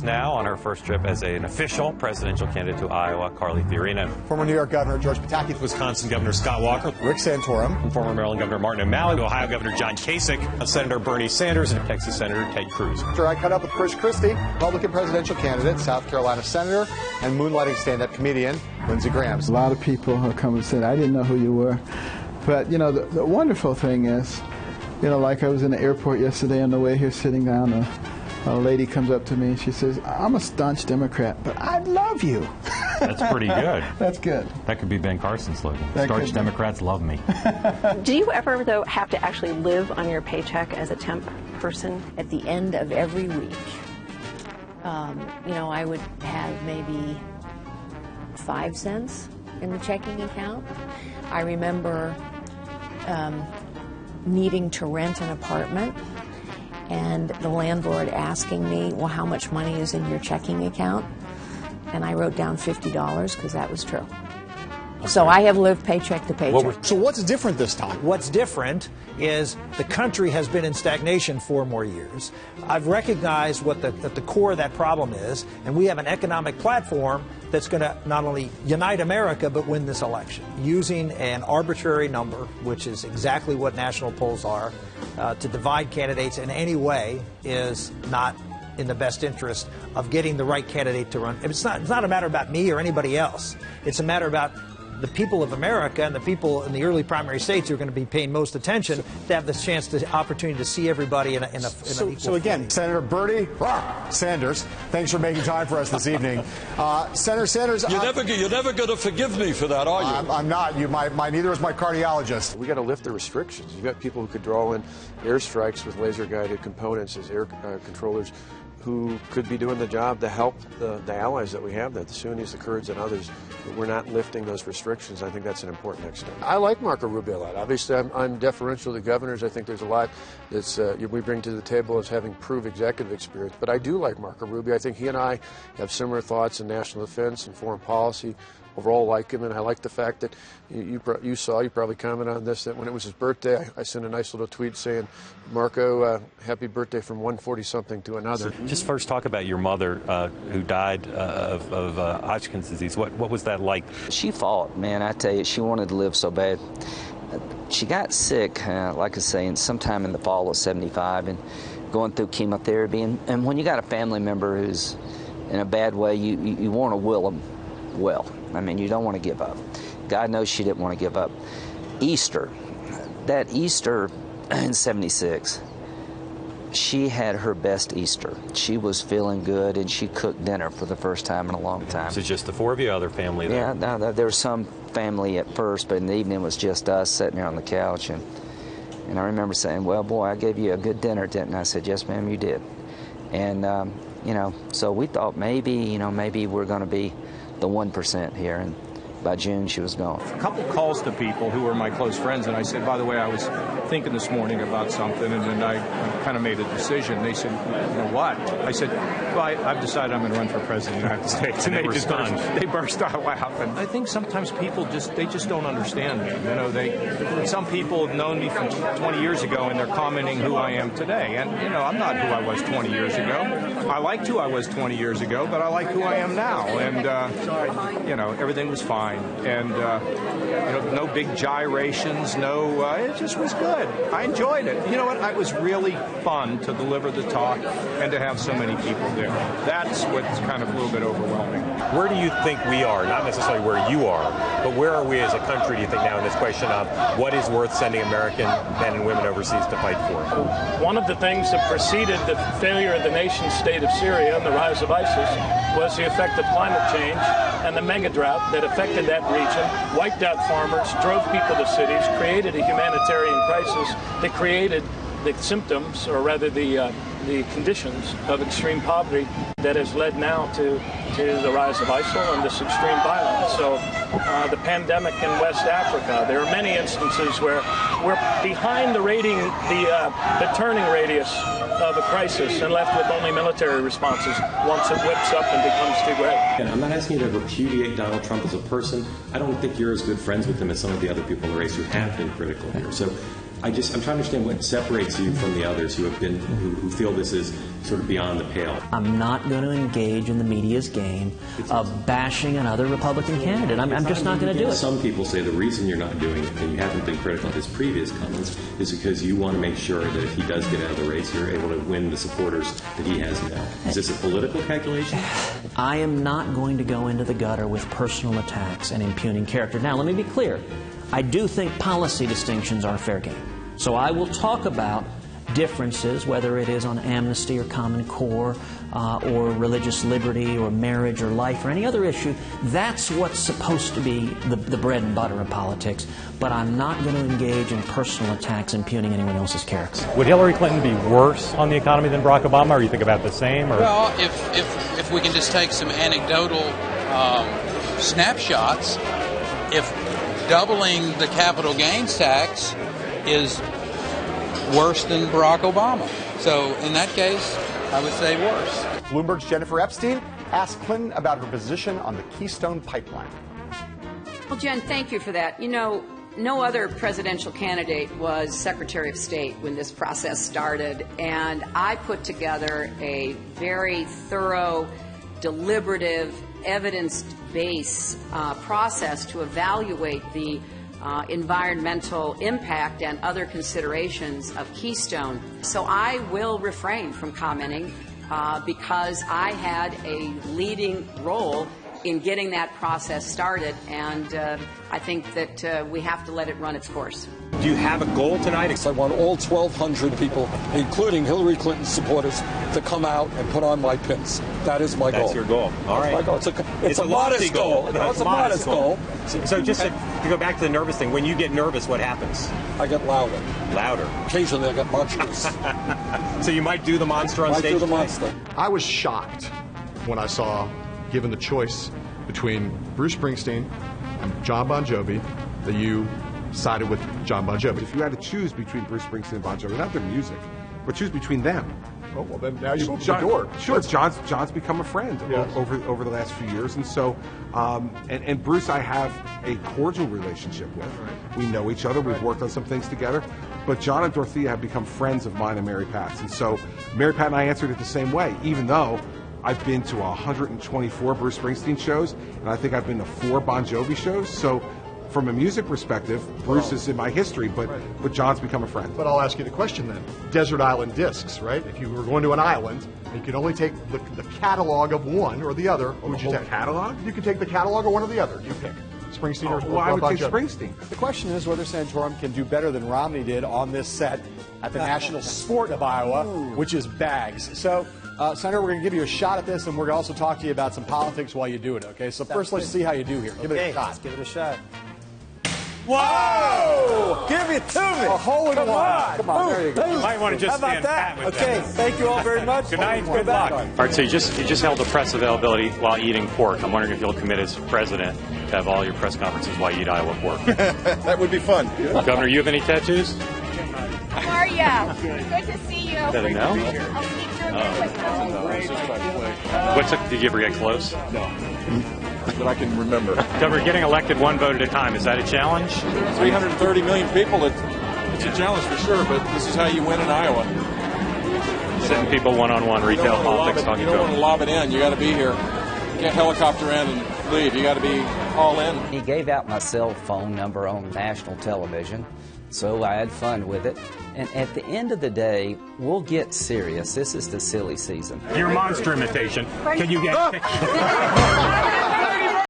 now on her first trip as an official presidential candidate to Iowa, Carly Fiorina. Former New York Governor George Pataki, Wisconsin Governor Scott Walker, Rick Santorum, and former Maryland Governor Martin O'Malley, Ohio Governor John Kasich, Senator Bernie Sanders, and Texas Senator Ted Cruz. After I caught up with Chris Christie, Republican presidential candidate, South Carolina Senator, and moonlighting stand-up comedian Lindsey Graham. A lot of people have come and said, I didn't know who you were. But, you know, the wonderful thing is, you know, like I was in the airport yesterday on the way here sitting down, a lady comes up to me and she says, I'm a staunch Democrat, but I love you. That's pretty good. That's good. That could be Ben Carson's slogan. Staunch Democrats love me. Do you ever, though, have to actually live on your paycheck as a temp person? At the end of every week, you know, I would have maybe 5 cents in the checking account. I remember needing to rent an apartment and the landlord asking me, well, how much money is in your checking account? And I wrote down $50 because that was true. Okay. So I have lived paycheck to paycheck. So what's different this time? What's different is the country has been in stagnation 4 more years. I've recognized what the core of that problem is, and we have an economic platform that's going to not only unite America, but win this election. Using an arbitrary number, which is exactly what national polls are, to divide candidates in any way is not in the best interest of getting the right candidate to run. It's not a matter about me or anybody else. It's a matter about the people of America and the people in the early primary states who are going to be paying most attention to have the chance, the opportunity to see everybody in an equal So again, footing. Senator Bernie Sanders, thanks for making time for us this evening. Senator Sanders, you're never going to forgive me for that, are you? I'm not. Neither is my cardiologist. We got to lift the restrictions. You've got people who could draw in airstrikes with laser-guided components as air controllers, who could be doing the job to help the allies that we have, the Sunnis, the Kurds, and others. But we're not lifting those restrictions. I think that's an important next step. I like Marco Rubio a lot. Obviously, I'm deferential to governors. I think there's a lot that's we bring to the table as having proved executive experience. But I do like Marco Rubio. I think he and I have similar thoughts in national defense and foreign policy. Overall, like him, and I like the fact that you probably commented on this, that when it was his birthday, I sent a nice little tweet saying, Marco, happy birthday from 140-something to another. Just first talk about your mother who died of Hodgkin's disease. What was that like? She fought, man. I tell you, she wanted to live so bad. She got sick, like I say, sometime in the fall of '75 and going through chemotherapy. And when you got a family member who's in a bad way, you want to will them well. I mean, you don't want to give up. God knows she didn't want to give up. Easter, that Easter in '76, she had her best Easter. She was feeling good, and she cooked dinner for the first time in a long time. So just the 4 of you, other family there? Yeah, no, there was some family at first, but in the evening it was just us sitting there on the couch. And I remember saying, well, boy, I gave you a good dinner, didn't I? I said, yes, ma'am, you did. And, you know, so we thought maybe we're going to be the 1% here, and by June she was gone. A couple calls to people who were my close friends, and I said, by the way, I was thinking this morning about something, and then I kind of made a decision. They said, you know what? I said, well, I've decided I'm going to run for president of the United States. And they were stunned. They burst out laughing. I think sometimes people just don't understand me. You know, some people have known me from 20 years ago, and they're commenting who I am today. And, you know, I'm not who I was 20 years ago. I liked who I was 20 years ago, but I like who I am now. And, you know, everything was fine. And, you know, no big gyrations, it just was good. I enjoyed it. You know what? It was really fun to deliver the talk and to have so many people there. That's what's kind of a little bit overwhelming. Where do you think we are? Not necessarily where you are, but where are we as a country, do you think, now in this question of what is worth sending American men and women overseas to fight for? One of the things that preceded the failure of the nation state of Syria and the rise of ISIS was the effect of climate change and the mega drought that affected that region, wiped out farmers, drove people to cities, created a humanitarian crisis that created the symptoms, or rather the conditions of extreme poverty that has led now to the rise of ISIL and this extreme violence. So the pandemic in West Africa, there are many instances where we're behind the turning radius of a crisis and left with only military responses once it whips up and becomes too great. And I'm not asking you to repudiate Donald Trump as a person. I don't think you're as good friends with him as some of the other people in the race who have been critical here. So I'm trying to understand what separates you from the others who feel this is sort of beyond the pale. I'm not going to engage in the media's game of bashing another Republican candidate. I'm just not going to do it. Some people say the reason you're not doing it, and you haven't been critical of his previous comments, is because you want to make sure that if he does get out of the race, you're able to win the supporters that he has now. Is this a political calculation? I am not going to go into the gutter with personal attacks and impugning character. Now, let me be clear. I do think policy distinctions are fair game. So I will talk about differences, whether it is on amnesty or Common Core or religious liberty or marriage or life or any other issue. That's what's supposed to be the bread and butter of politics. But I'm not going to engage in personal attacks impugning anyone else's character. Would Hillary Clinton be worse on the economy than Barack Obama, or you think about the same? Or? Well, if we can just take some anecdotal snapshots, if doubling the capital gains tax is worse than Barack Obama. So in that case, I would say worse. Bloomberg's Jennifer Epstein asked Clinton about her position on the Keystone Pipeline. Well, Jen, thank you for that. You know, no other presidential candidate was Secretary of State when this process started, and I put together a very thorough, deliberative, evidence-based process to evaluate the environmental impact and other considerations of Keystone. So I will refrain from commenting because I had a leading role in getting that process started, and I think that we have to let it run its course. Do you have a goal tonight? I want all 1,200 people, including Hillary Clinton's supporters, to come out and put on my pins. That is my goal. That's your goal. All right. My goal. It's a modest goal. It's a modest goal. So just to go back to the nervous thing, when you get nervous, what happens? I get louder. Louder. Occasionally I get monstrous. So you might do the monster on stage? I do the monster. I was shocked when I saw, given the choice between Bruce Springsteen and John Bon Jovi, that you sided with John Bon Jovi. If you had to choose between Bruce Springsteen and Bon Jovi, not their music, but choose between them. Oh, well, then now you open the door. Sure, John's become a friend over the last few years, and so and Bruce I have a cordial relationship with. We know each other. We've worked on some things together. But John and Dorothea have become friends of mine and Mary Pat's, and so Mary Pat and I answered it the same way, even though I've been to 124 Bruce Springsteen shows, and I think I've been to 4 Bon Jovi shows. So from a music perspective, Bruce is in my history, but John's become a friend. But I'll ask you the question then. Desert Island Discs, right? If you were going to an island, and you could only take the catalog of one or the other, what would you take? Catalog? You could take the catalog of one or the other. You pick. Springsteen or well, I would Bon take Jovi. Springsteen. The question is whether Santorum can do better than Romney did on this set at the national sport of Iowa, which is bags. So, Senator, we're going to give you a shot at this, and we're going to also talk to you about some politics while you do it, okay? So first, let's see how you do here. Give it a shot. Let's give it a shot. Whoa! Give it to me. A hole in one. Come on, there you go. You might want to just How about stand pat that? with Okay, that. thank you all very much. Good night. Good luck. All right, so you just held a press availability while eating pork. I'm wondering if you'll commit as president to have all your press conferences while you eat Iowa pork. That would be fun. Governor, you have any tattoos? How are you? Good to see you. Is that a no? Did you ever get close? No. That I can remember. Governor, getting elected one vote at a time, is that a challenge? 330 million people, it's a challenge for sure, but this is how you win in Iowa. Sitting people one-on-one, retail politics, talking You to don't want them. to lob it in. You got to be here. You can't helicopter in and leave. You got to be all in. He gave out my cell phone number on national television, so I had fun with it. And at the end of the day, we'll get serious. This is the silly season. Your monster imitation. Can you get...